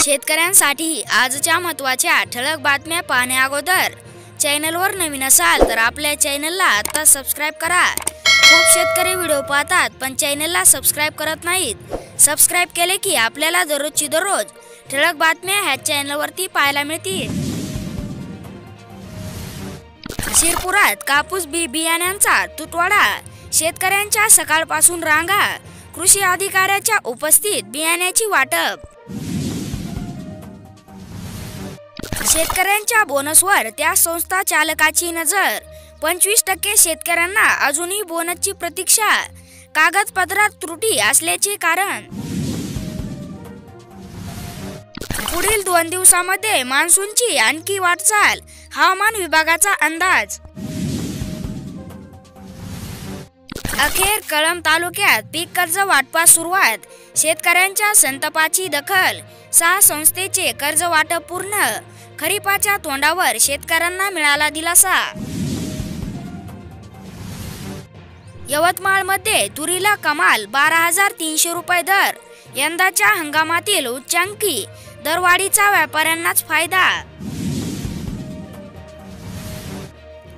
शेतकऱ्यांसाठी आजच्या महत्त्वाच्या ठळक बातम्या पाहण्या अगोदर चॅनलवर नवीन असाल तर आपल्या चॅनलला आता सबस्क्राइब करा। खूप शेतकरी व्हिडिओ पाहतात पण चॅनलला सबस्क्राइब करत नाहीत। सबस्क्राइब केले की आपल्याला दररोजची दररोज ठळक बातम्या ह्या चॅनलवरती पाहायला मिळतील। शिरपुरात कापूस बियाण्यांचा तुटवडा, शेतकऱ्यांच्या सकाळपासून रांगा, कृषी अधिकाऱ्याच्या उपस्थितीत बियाण्याची वाटप। शेतकऱ्यांच्या बोनसवर त्या संस्था चालकाची नजर, 25% शेतकऱ्यांना अजूनही बोनसची प्रतीक्षा, कागदपत्रात त्रुटी असल्याचे कारण। पुढील 2 दिवसांमध्ये मान्सूनची आणखी वाटचाल, हवामान विभागाचा अंदाज। अखेर कळंब तालुक्यात पीक कर्ज वाटपास सुरुवात, शेतकऱ्यांच्या संतापाची दखल, 6 संस्थेचे कर्ज वाटप पूर्ण, खरीपाच्या तोंडावर शेतकऱ्यांना मिळाला दिलासा। यवतमाळमध्ये तुरीला कमाल 12,300 रुपये दर, यंदाच्या हंगामातील उच्चांकी दरवाढीचा व्यापाऱ्यांनाच फायदा।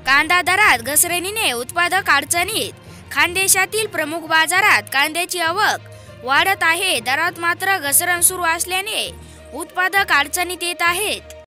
कांदा दरात घसरणीने उत्पादक अडचणीत, खानदेशातील प्रमुख बाजारात कांद्याची आवक वाढत आहे, दरात मात्र घसरण सुरू असल्याने उत्पादक अडचणीत येत आहेत।